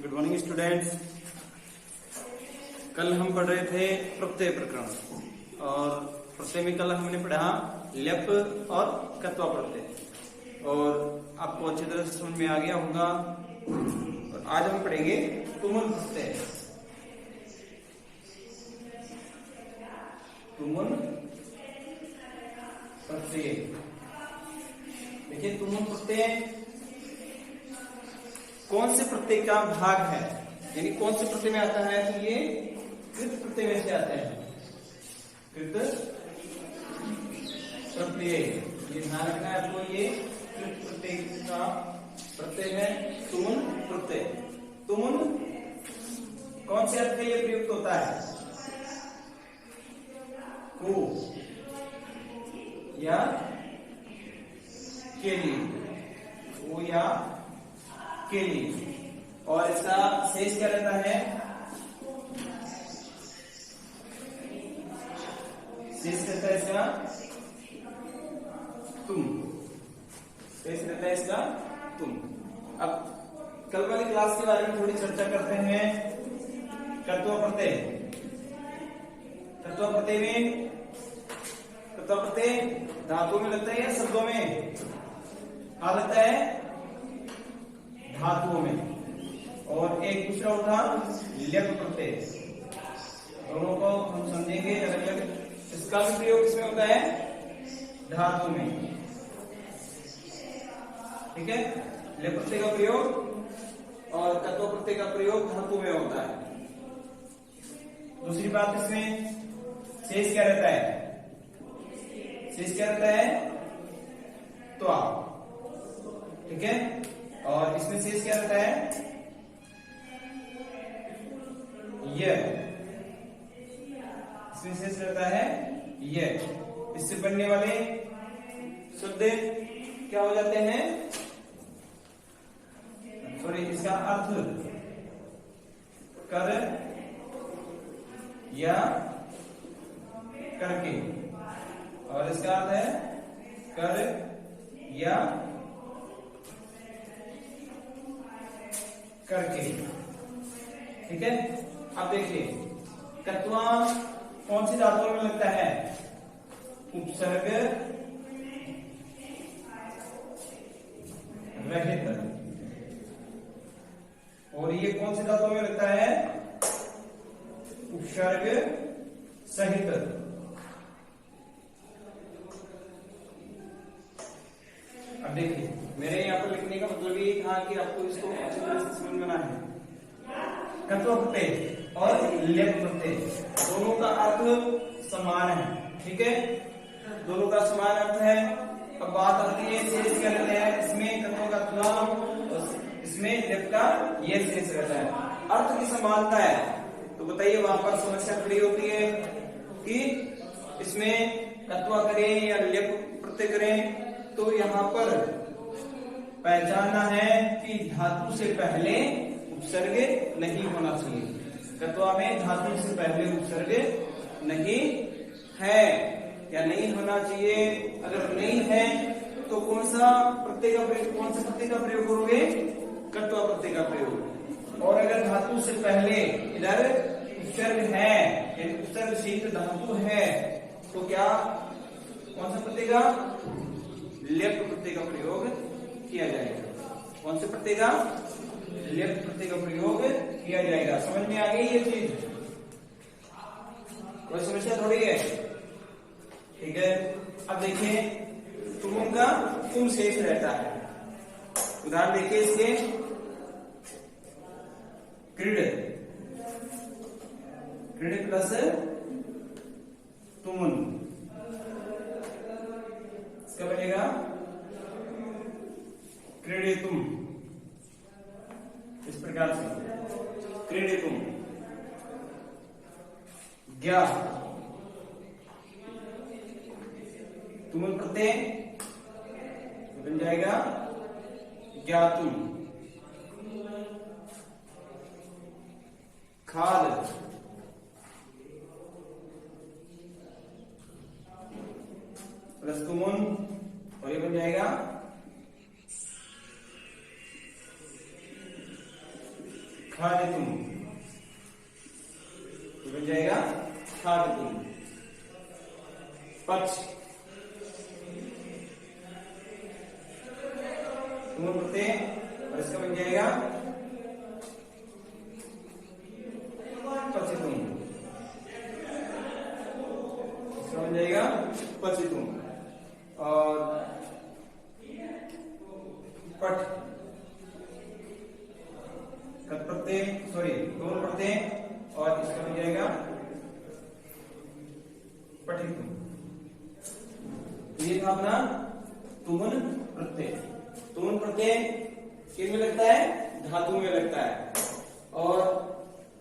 Good morning students. कल हम पढ़ रहे थे प्रत्यय प्रकरण और प्रत्यय में कल हमने पढ़ा लेप और कत्वा प्रत्यय और आपको अच्छी तरह से समझ में आ गया होगा। और आज हम पढ़ेंगे तुमुल प्रत्यय। तुमुल प्रत्यय देखिए, तुमुल प्रत्यय कौन से प्रत्यय का भाग है, यानी कौन से प्रत्यय में आता है, तो ये कृत प्रत्यय में से आते हैं। कृत प्रत्यय, ये ध्यान रखना है आपको, ये कृत प्रत्यय का प्रत्यय है तुमुल प्रत्यय। तुमुल कौन से अर्थ के लिए प्रयुक्त होता है? को या के लिए, को या के लिए। और इसका शेष क्या रहता है? शेष रहता है इसका तुम। शेष रहता है इसका तुम। अब कल वाली क्लास के बारे में थोड़ी चर्चा करते हैं। कर्तव्य प्रत्यय, कर्तव्य प्रत्यय में, कर्तव्य प्रत्यय धातु में लगता है या शब्दों में? कहा लगता है? धातुओं में। और एक दूसरा होता लेप प्रत्यय, दोनों को हम समझेंगे अलग अलग। इसका भी प्रयोग किसमें होता है? धातु में। ठीक है, लेप प्रत्यय का प्रयोग और कत्व प्रत्यय का प्रयोग धातु में होता है। दूसरी बात, इसमें शेष क्या रहता है? शेष क्या रहता है? त्वा। ठीक है, और इसमें शेष क्या रहता है? ये। इसमें शेष रहता है ये। इससे बनने वाले शब्द क्या हो जाते हैं? सॉरी, इसका अर्थ कर या करके, और इसका अर्थ है कर या करके। ठीक है, अब देखिए कत्वा कौन सी धातुओं में लगता है? उपसर्ग रहित। और ये कौन सी धातुओं में लगता है? उपसर्ग सहित। अब देखिए, मेरे यहाँ पर लिखने का मतलब ये था कि आपको इसको अच्छी तरह से समझना है। कत्व प्रत्यय और लेप प्रत्यय दोनों का अर्थ समान है। ठीक है, दोनों का समान अर्थ है। अब बात आती है शेष क्या रहता है? इसमें कत्व का त्वा और इसमें लेप का ये शेष रहता है। अर्थ की समानता है, तो बताइए वहां पर समस्या खड़ी होती है कि इसमें कत्वा करें या लेप प्रत्यय करें। तो यहाँ पर पहचानना है कि धातु से पहले उपसर्ग नहीं होना चाहिए। कत्वा में धातु से पहले उपसर्ग नहीं है या नहीं होना चाहिए। अगर नहीं है तो कौन सा प्रत्यय का प्रयोग, कौन सा प्रत्यय का प्रयोग करोगे? कत्वा प्रत्यय का प्रयोग। और अगर धातु से पहले इधर उपसर्ग है, यानी उपसर्ग शीत धातु है, तो क्या कौन सा प्रत्यय का? लेप प्रत्यय का प्रयोग किया जाएगा। कौन से प्रत्यय का? लेप प्रत्यय का प्रयोग किया जाएगा। समझ में आ गई ये चीज? कोई समस्या थोड़ी है? ठीक है, अब देखिए तुम का तुम शेष रहता है। उदाहरण देखिए इसके, क्रीड, क्रीड प्लस तुमुन, इसका बनेगा क्रीडितुम। इस प्रकार से क्रीडितुम। ज्ञा, तुमुल प्रत्यय बन जाएगा ज्ञातुम। खाद, प्लस तुमुन, और ये बन जाएगा खादितुम, तो बन जाएगा खादितुम। पच, तुम प्रत्यय और इसका बन जाएगा पचितुम, इसका बन जाएगा पचितुम। और पठ, कत प्रत्यय, सॉरी दोनों प्रत्यय और इसका बन जाएगा पठितुम। ये था अपना तुमन प्रत्यय। तुमन प्रत्यय किस में लगता है? धातु में लगता है। और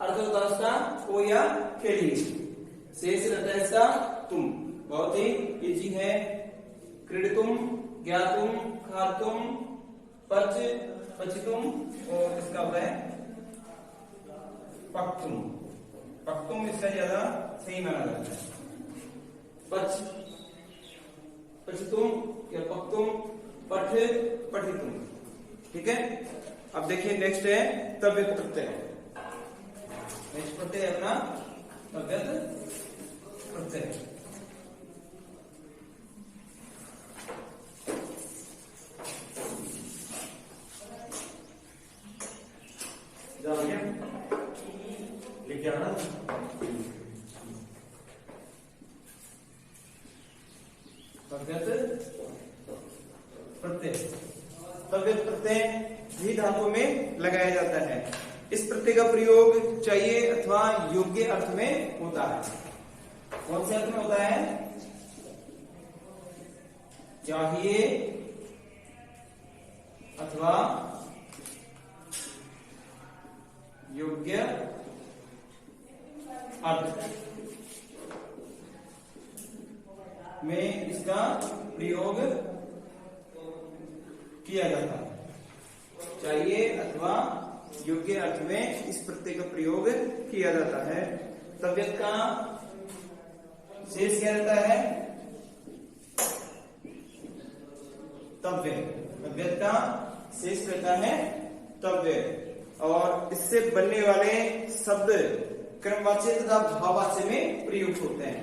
अर्थ होता है उसका को या के लिए, शेष रहता है इसका तुम। बहुत ही इजी है। क्रीडितुम, ज्ञातुम, खातुम, पच, पचितुम और इसका होता है पक्तुम। पक्तुम इसका ज्यादा सही माना जाता है। पच, पचितुम या पक्तुम, पठ, पठितुम। ठीक है। अब देखिए नेक्स्ट है तव्यत प्रत्यय। नेक्स्ट प्रत्यय है अपना तव्यत प्रत्यय। लिख जाना। तव्यत प्रत्यय। तव्यत प्रत्यय भी धातु में लगाया जाता है। इस प्रत्यय का प्रयोग चाहिए अथवा योग्य अर्थ में होता है। कौन से अर्थ में होता है? चाहिए अथवा योग्य अर्थ में इसका प्रयोग किया जाता है। चाहिए अथवा योग्य अर्थ में इस प्रत्यय का प्रयोग किया जाता है। तव्यत का शेष क्या रहता है? तव्य। तव्यत का शेष रहता है तव्य। और इससे बनने वाले शब्द कर्मवाच्य तथा भाववाच्य में प्रयुक्त होते हैं।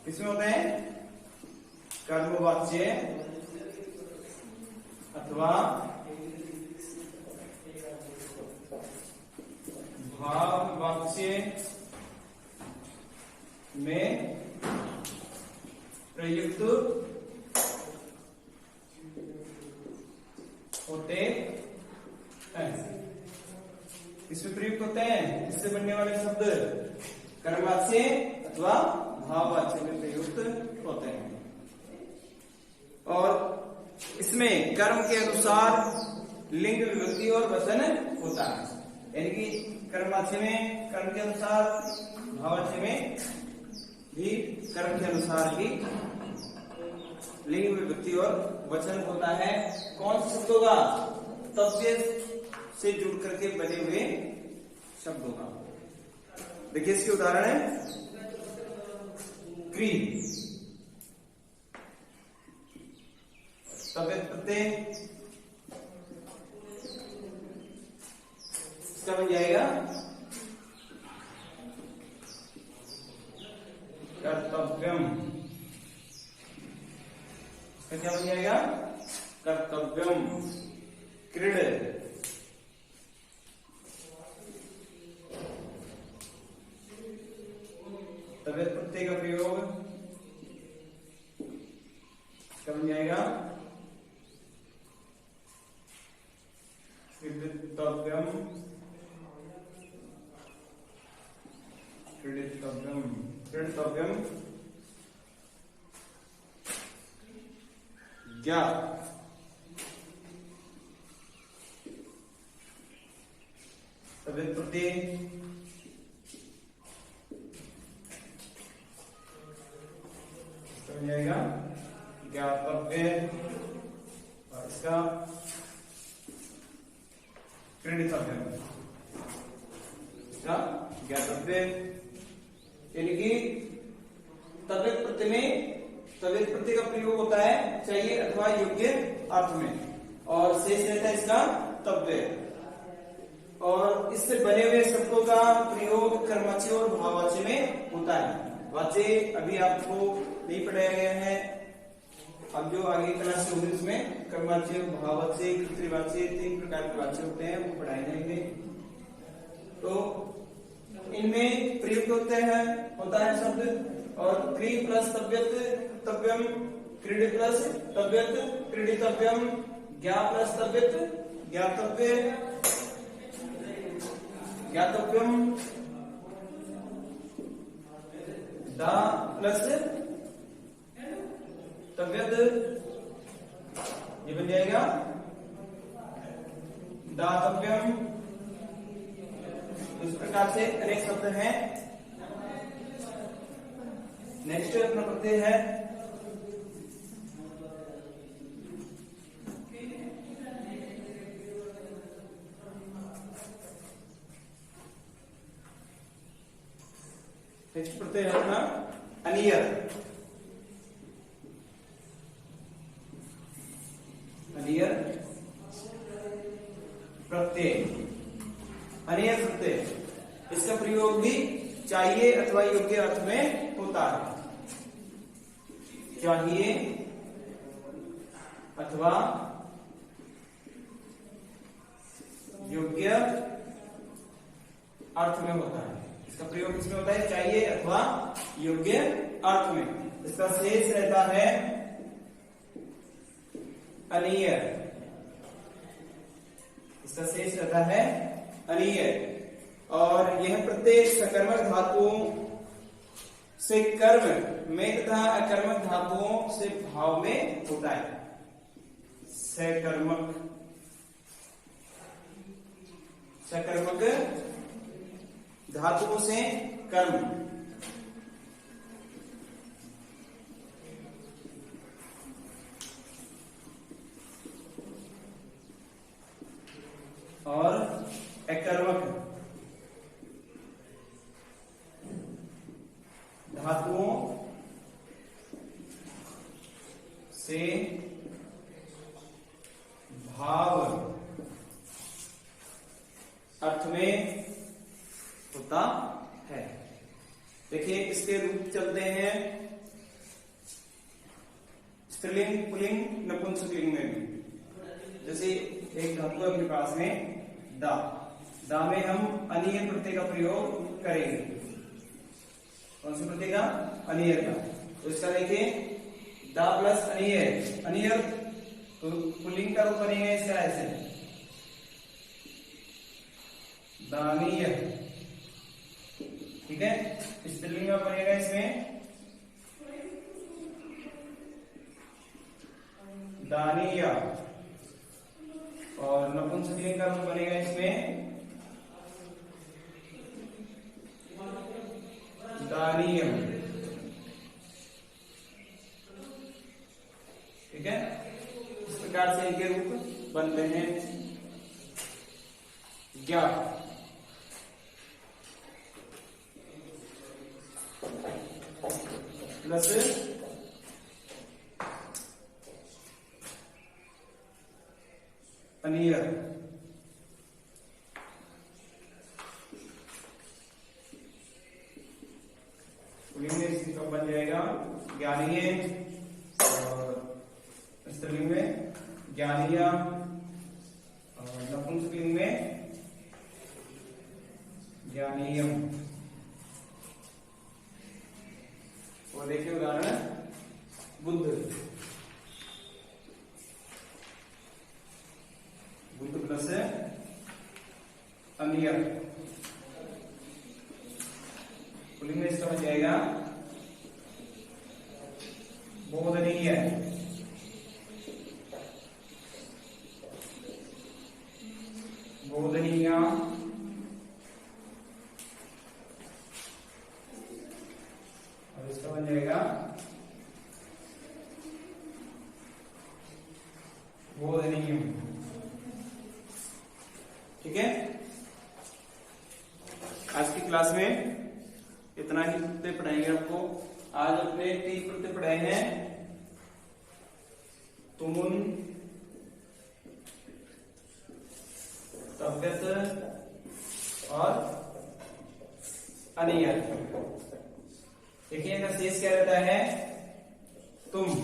किसमें होते हैं? कर्मवाच्य अथवा भाववाच्य में प्रयुक्त होते हैं। इसमें प्रयुक्त होते हैं इससे बनने वाले शब्द कर्मवाच्य अथवा भाववाच्य में प्रयुक्त होते हैं। और इसमें कर्म के अनुसार लिंग, विभक्ति और वचन होता है। यानी कि कर्मवाच्य में कर्म के अनुसार, भाववाच्य में भी कर्म के अनुसार ही लिंग, विभक्ति और वचन होता है। कौन से शब्दों का? तव्य से जुड़ करके बने हुए शब्दों का। देखिए इसके उदाहरण है क्री, तव्यत प्रत्यय, इसका बन जाएगा कर्तव्यम। इसका क्या बन जाएगा? कर्तव्यम। क्रीड, तव्यत प्रत्यय का प्रयोग, इसका बन जाएगा क्रीडितव्यम। क्रीडितव्यम, क्रीडितव्यम। ज्ञा, तव्यत प्रत्यय, बन जाएगा ज्ञातव्य। और इसका क्रीडितव्य, इसका ज्ञातव्य। यानी कि तव्यत प्रत्यय में तव्यत प्रत्यय का प्रयोग होता है चाहिए अथवा योग्य अर्थ में, और शेष रहता है इसका तव्य। और इससे बने हुए शब्दों का प्रयोग कर्मवाच्य और भाववाच्य में होता है। वाच्य अभी आपको नहीं पढ़ाया गया है, अब जो आगे क्लास होगी उसमें कर्मवाच्य, भाववाच्य, कर्तृवाच्य 3 प्रकार के वाच्य होते हैं, वो पढ़ाए जाएंगे। तो इनमें प्रयुक्त होता है शब्द, और क्री प्लस तव्यत तव्यम, क्रीड प्लस तव्यत क्रीडितव्यम, ज्ञा प्लस तव्यत ज्ञातव्य ज्ञातव्यम, दा प्लस तव्यत, ये बन जाएगा दातव्यम। इस प्रकार से अनेक शब्द हैं। नेक्स्ट अपना प्रत्यय है नेक्स्ट प्रत्यय है अपना अनियर। अनियर प्रत्यय, अनियर प्रत्यय, इसका प्रयोग भी चाहिए अथवा योग्य अर्थ में होता है। चाहिए अथवा योग्य अर्थ में होता है। इसका प्रयोग किसमें होता है? चाहिए अथवा योग्य अर्थ में। इसका शेष रहता है अनियर, इसका शेष रहता है अनियर। और यह प्रत्यय सकर्मक धातुओं से कर्म में तथा अकर्मक धातुओं से भाव में होता है। सकर्मक धातुओं से कर्म, और अकर्मक धातुओं से भाव अर्थ में होता है। देखिए इसके रूप चलते हैं स्त्रीलिंग, पुल्लिंग, नपुंसकलिंग में भी। जैसे एक धातु है अपने पास में दा, दा में हम अनियर प्रत्यय का प्रयोग करेंगे। कौन से प्रत्यय का? अनियर का। तो इसका देखिए दा प्लस अनियर, अनियर तो पुल्लिंग का रूप बनेगा इसका ऐसे दानीय, ठीक है। स्त्रीलिंग का बनेगा इसमें दानीय, और नपुंसकलिंग का रूप बनेगा इसमें दानीयम, ठीक है। इस प्रकार से इनके रूप बनते हैं। ज्ञा प्लस अनियर, पुल्लिंग में इसका बन जाएगा ज्ञानीय, और स्त्रीलिंग में ज्ञानीय, और नपुंसकलिंग में ज्ञानीयम। और देखिए उदाहरण बुद्ध, बुद्ध प्लस अनियर, पुल्लिंग में इसका बन जाएगा बोधनीय, बोधनीय, और इसका बन जाएगा बोधनीय, ठीक है। आज की क्लास में इतना ही प्रत्यय पढ़ाएंगे आपको। आज अपने 3 प्रत्यय पढ़ाए हैं, तुमुन, तव्यत, और अनियत। देखिए इनका शेष क्या रहता है, तुम,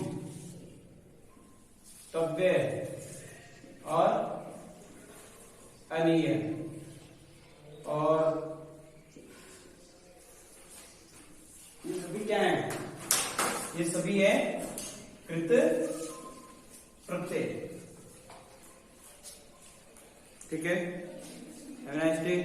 तव्य और अनियत। और ये सभी क्या है, ये सभी है कृत प्रत्यय। ठीक है, हैव अ नाइस डे।